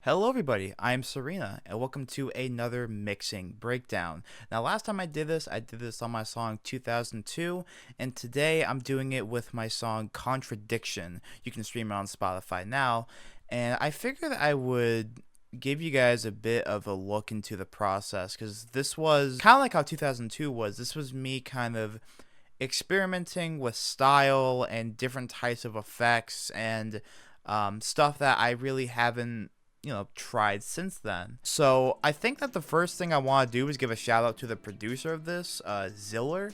Hello everybody, I'm Serena, and welcome to another mixing breakdown. Now last time I did this on my song 2002, and today I'm doing it with my song Contradiction. You can stream it on Spotify now, and I figured I would give you guys a bit of a look into the process, because this was kind of like how 2002 was. This was me kind of experimenting with style and different types of effects and stuff that I really haven't tried since then. So I think that the first thing I want to do is give a shout out to the producer of this, Ziller.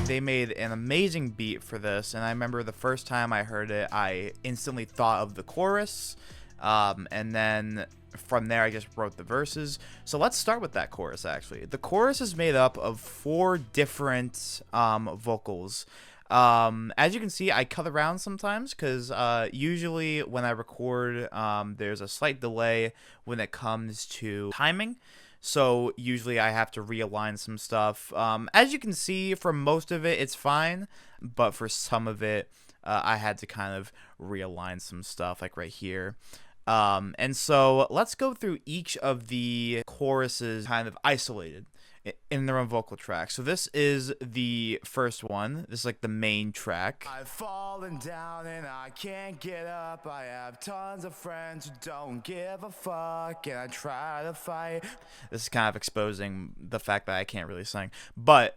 They made an amazing beat for this, and I remember the first time I heard it, I instantly thought of the chorus. And then from there I just wrote the verses. So let's start with that chorus. Actually, the chorus is made up of 4 different vocals. As you can see, I cut around sometimes because usually when I record, there's a slight delay when it comes to timing. So usually I have to realign some stuff. As you can see, for most of it, it's fine. But for some of it, I had to kind of realign some stuff, like right here. And so let's go through each of the choruses kind of isolated in their own vocal track. So this is the first one. This is like the main track. I've fallen down and I can't get up. I have tons of friends who don't give a fuck, and I try to fight. This is kind of exposing the fact that I can't really sing. But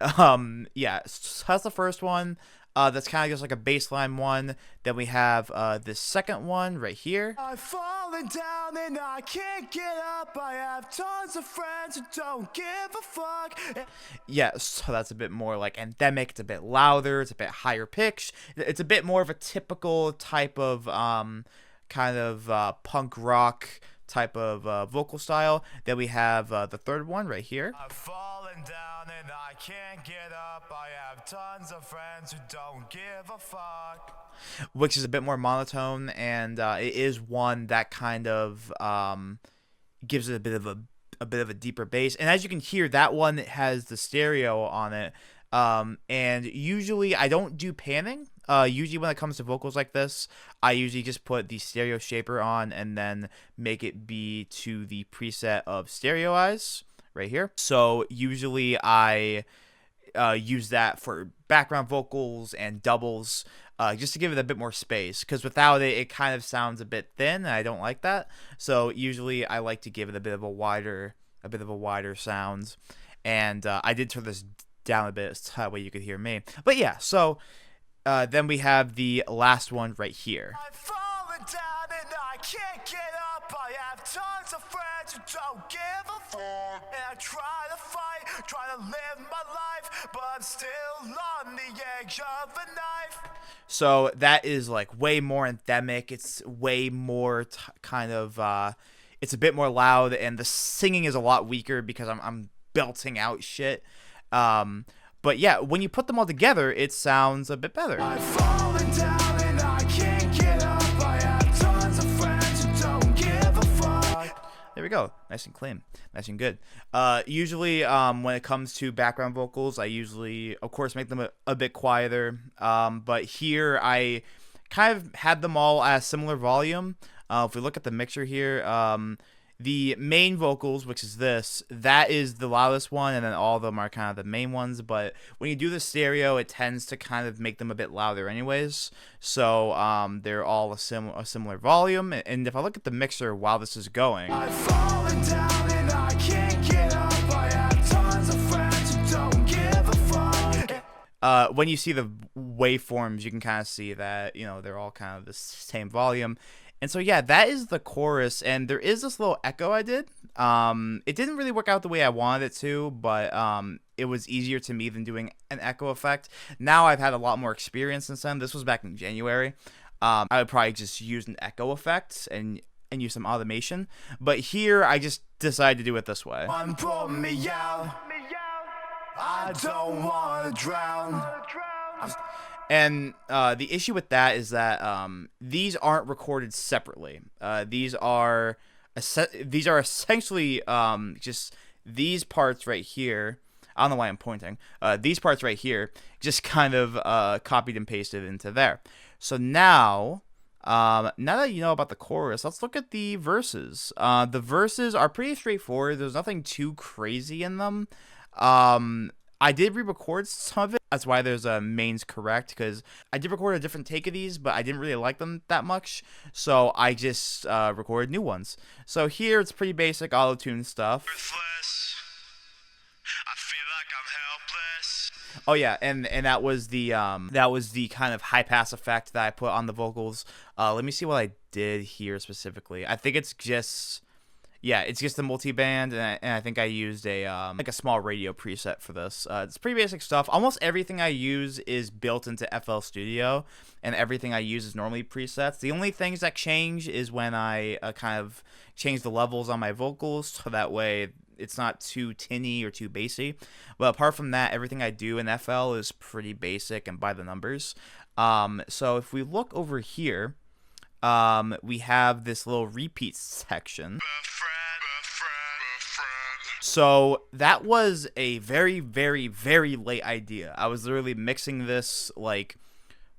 yeah, so that's the first one. That's kind of just like a baseline one. Then we have this second one right here. I've fallen down and I can't get up. I have tons of friends who don't give a fuck. Yeah, so that's a bit more like anthemic. It's a bit louder. It's a bit higher pitched. It's a bit more of a typical type of kind of punk rock type of vocal style. Then we have the third one right here. I've fallen down and I can't get up. I have tons of friends who don't give a fuck. Which is a bit more monotone, and it is one that kind of gives it a bit of a deeper bass. And as you can hear, that one has the stereo on it. And usually I don't do panning. Usually when it comes to vocals like this, I usually just put the stereo shaper on and then make it be to the preset of stereoize right here. So usually I use that for background vocals and doubles, just to give it a bit more space, because without it, it kind of sounds a bit thin, and I don't like that. So usually I like to give it a bit of a wider sound. And I did turn this down a bit so that way you could hear me. But yeah, so then we have the last one right here. I've fallen down and I can't get up. I have tons of friends who don't give a fuck, and I try to fight, try to live my life, but I'm still on the edge of a knife. So that is like way more anthemic. It's way more kind of it's a bit more loud, and the singing is a lot weaker because I'm belting out shit. But yeah, when you put them all together, it sounds a bit better. I've fallen down and I can't get up. I have tons of friends who don't give a fuck. There we go. Nice and clean. Nice and good. Usually, when it comes to background vocals, I usually, of course, make them a bit quieter. But here, I kind of had them all at a similar volume. If we look at the mixer here, the main vocals, which is this, that is the loudest one, and then all of them are kind of the main ones. But when you do the stereo, it tends to kind of make them a bit louder anyways. So they're all a similar volume. And if I look at the mixer while this is going, I've fallen down and I can't get up. I have tons of friends who don't give a fuck. When you see the waveforms, you can kind of see that, they're all kind of the same volume. And so, yeah, that is the chorus, and there is this little echo I did. It didn't really work out the way I wanted it to, but it was easier to me than doing an echo effect. Now I've had a lot more experience since then. This was back in January. I would probably just use an echo effect and use some automation. But here, I just decided to do it this way. Pull me out. I don't want to drown. And the issue with that is that these aren't recorded separately. These are these are essentially just these parts right here. I don't know why I'm pointing. These parts right here just kind of copied and pasted into there. So now, now that you know about the chorus, let's look at the verses. The verses are pretty straightforward. There's nothing too crazy in them. I did re-record some of it. That's why there's a mains correct, because I did record a different take of these, but I didn't really like them that much, so I just recorded new ones. So here it's pretty basic auto-tune stuff. I feel like I'm helpless. Oh yeah, and that was the kind of high pass effect that I put on the vocals. Let me see what I did here specifically. I think it's just. Yeah, it's just the multi-band, and I think I used a like a small radio preset for this. It's pretty basic stuff. Almost everything I use is built into FL Studio, and everything I use is normally presets. The only things that change is when I kind of change the levels on my vocals, so that way it's not too tinny or too bassy. But apart from that, everything I do in FL is pretty basic and by the numbers. So if we look over here, we have this little repeat section. So that was a very, very, very late idea. I was literally mixing this like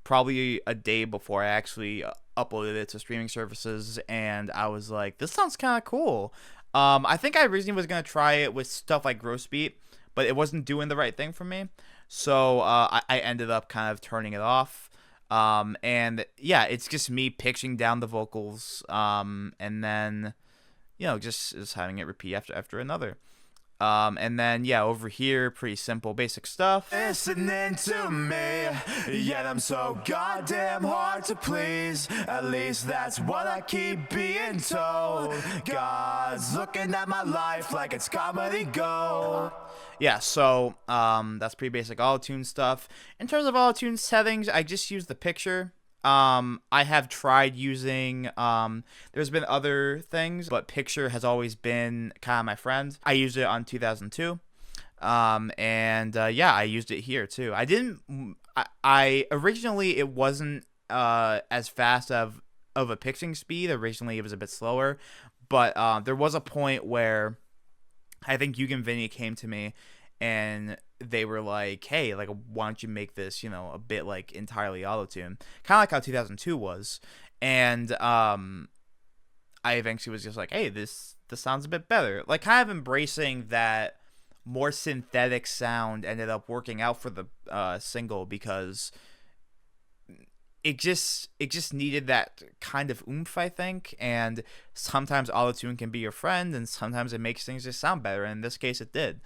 probably a day before I actually uploaded it to streaming services, and I was like, this sounds kind of cool. I think I originally was going to try it with stuff like Gross Beat, but it wasn't doing the right thing for me. So I ended up kind of turning it off. And yeah, it's just me pitching down the vocals, and then, you know, just having it repeat after another. And then, yeah, over here, pretty simple, basic stuff. Listening to me, yet I'm so goddamn hard to please. At least that's what I keep being told. God's looking at my life like it's comedy gold. Yeah, so that's pretty basic auto-tune stuff. In terms of auto-tune settings, I just use the picture. I have tried using, there's been other things, but picture has always been kind of my friend. I used it on 2002. Yeah, I used it here too. I originally, it wasn't, as fast of a pitching speed. Originally it was a bit slower, but, there was a point where I think Yugen Vinny came to me and they were like, hey, like, why don't you make this, you know, a bit like entirely auto-tune, kind of like how 2002 was. And I eventually was just like, hey, this sounds a bit better, like kind of embracing that more synthetic sound. Ended up working out for the single, because it just needed that kind of oomph, I think. And sometimes auto-tune can be your friend, and sometimes it makes things just sound better, and in this case it did.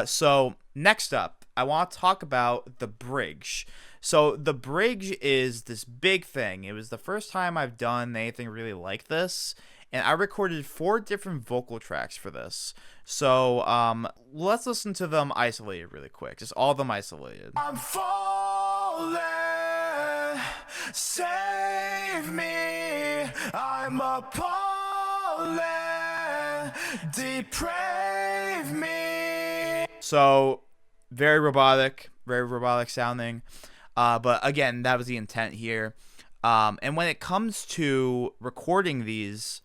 So next up, I want to talk about the bridge. So the bridge is this big thing. It was the first time I've done anything really like this, and I recorded 4 different vocal tracks for this. So let's listen to them isolated really quick. Just all of them isolated. I'm falling, save me, I'm appalling, deprave me. So very robotic sounding, but again, that was the intent here. And when it comes to recording these,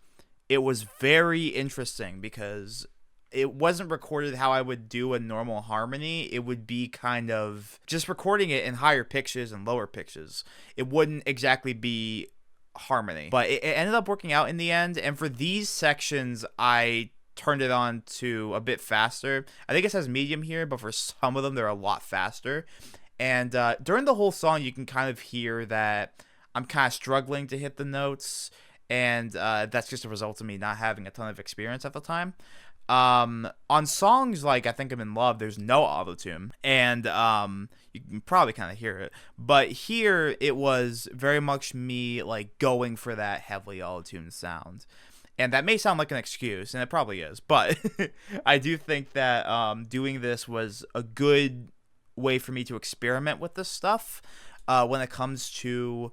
it was very interesting, because it wasn't recorded how I would do a normal harmony. It would be kind of just recording it in higher pitches and lower pitches. It wouldn't exactly be harmony, but it ended up working out in the end. And for these sections, I turned it on to a bit faster. I think it says medium here, but for some of them, they're a lot faster. And during the whole song, you can kind of hear that I'm kind of struggling to hit the notes, and that's just a result of me not having a ton of experience at the time. On songs like I Think I'm in Love, there's no auto-tune, and you can probably kind of hear it. But here, it was very much me like going for that heavily auto-tune sound. And that may sound like an excuse, and it probably is, but I do think that doing this was a good way for me to experiment with this stuff when it comes to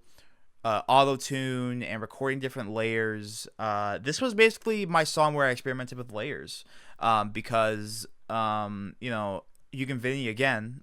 auto-tune and recording different layers. This was basically my song where I experimented with layers, because, you know, Yugen Vinny, again,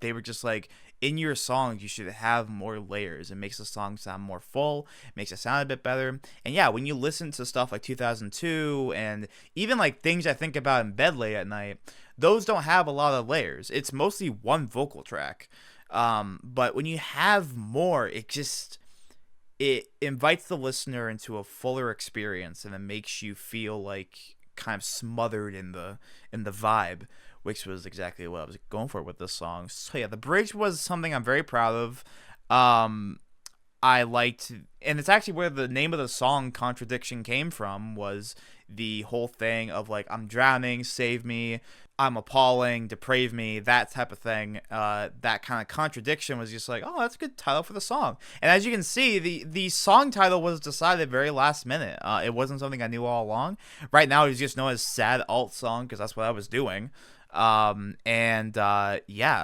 they were just like, in your songs, you should have more layers. It makes the song sound more full, makes it sound a bit better. And yeah, when you listen to stuff like 2002 and even like Things I Think About in Bed Late at Night, those don't have a lot of layers. It's mostly one vocal track. But when you have more, it invites the listener into a fuller experience, and it makes you feel like kind of smothered in the vibe, which was exactly what I was going for with this song. So yeah, the bridge was something I'm very proud of. I liked, and it's actually where the name of the song Contradiction came from, was the whole thing of like, I'm drowning, save me, I'm appalling, deprave me, that type of thing. That kind of contradiction was just like, oh, that's a good title for the song. And as you can see, the song title was decided very last minute. It wasn't something I knew all along. Right now, it's just known as Sad Alt Song because that's what I was doing. Yeah,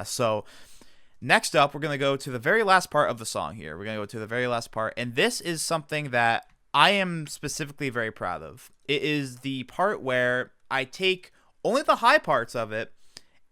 so next up, we're going to go to the very last part of the song here. We're going to go to the very last part, and this is something that I am specifically very proud of. It is the part where I take only the high parts of it,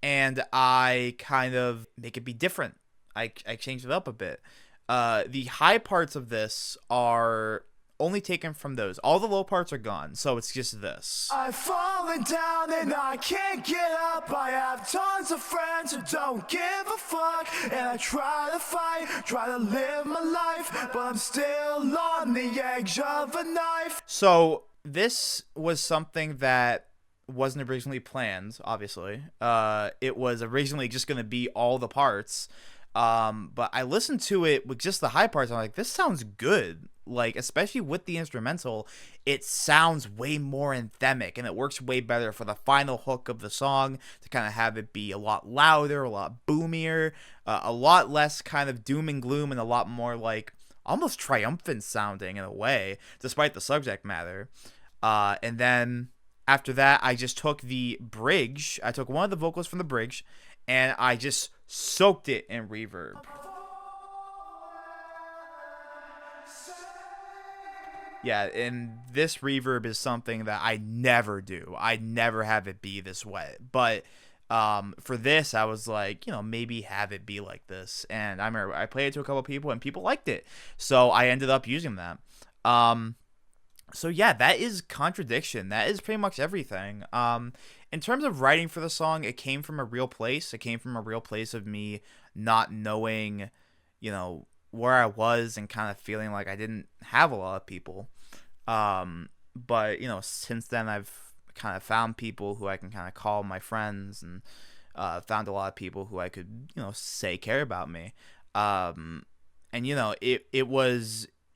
and I kind of make it be different. I change it up a bit. The high parts of this are only taken from those. All the low parts are gone, so it's just this. I've fallen down and I can't get up. I have tons of friends who don't give a fuck, and I try to fight, try to live my life, but I'm still on the edge of a knife. So this was something that wasn't originally planned, obviously. It was originally just going to be all the parts, but I listened to it with just the high parts, and I'm like, this sounds good. Like, especially with the instrumental, it sounds way more anthemic, and it works way better for the final hook of the song to kind of have it be a lot louder, a lot boomier, a lot less kind of doom and gloom, and a lot more like almost triumphant sounding in a way, despite the subject matter. And then after that, I just took the bridge. I took one of the vocals from the bridge, and I just soaked it in reverb. Yeah, and this reverb is something that I never do. I never have it be this wet. But for this, I was like, maybe have it be like this. And I remember I played it to a couple people, and people liked it. So I ended up using that. So yeah, that is Contradiction. That is pretty much everything. In terms of writing for the song, it came from a real place. It came from a real place of me not knowing, where I was and kind of feeling like I didn't have a lot of people. But, since then I've kind of found people who I can kind of call my friends, and found a lot of people who I could, say care about me. And,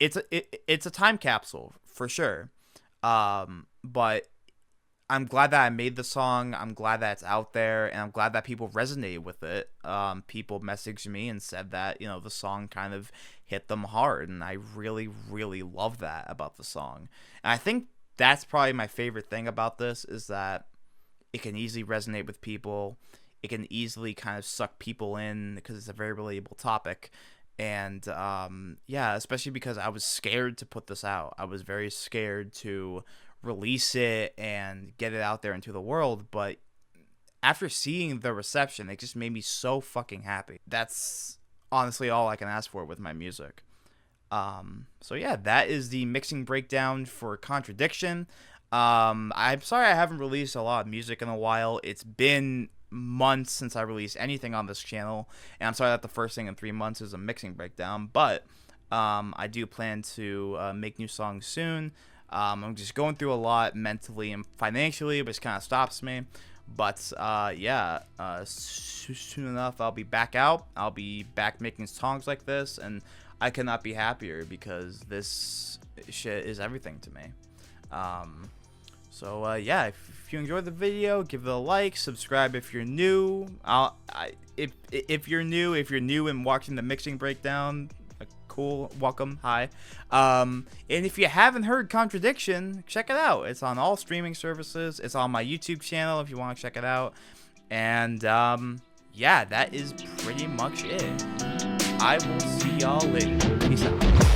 it's a time capsule for sure. But I'm glad that I made the song. I'm glad that it's out there, and I'm glad that people resonated with it. People messaged me and said that, the song kind of hit them hard, and I really, really love that about the song. And I think that's probably my favorite thing about this, is that it can easily resonate with people. It can easily kind of suck people in because it's a very relatable topic. And yeah, especially because I was scared to put this out. I was very scared to release it and get it out there into the world, but after seeing the reception, it just made me so fucking happy. That's honestly all I can ask for with my music. So yeah, that is the mixing breakdown for Contradiction. I'm sorry I haven't released a lot of music in a while. It's been months since I released anything on this channel, and I'm sorry that the first thing in 3 months is a mixing breakdown, but I do plan to make new songs soon. I'm just going through a lot mentally and financially, which kind of stops me. But yeah, soon enough I'll be back out. I'll be back making songs like this, and I cannot be happier because this shit is everything to me. So yeah, if you enjoyed the video, give it a like, subscribe if you're new. If you're new and watching the mixing breakdown, cool, welcome, hi. And if you haven't heard Contradiction, check it out. It's on all streaming services. It's on my YouTube channel if you want to check it out. And yeah, that is pretty much it. I will see y'all later. Peace out.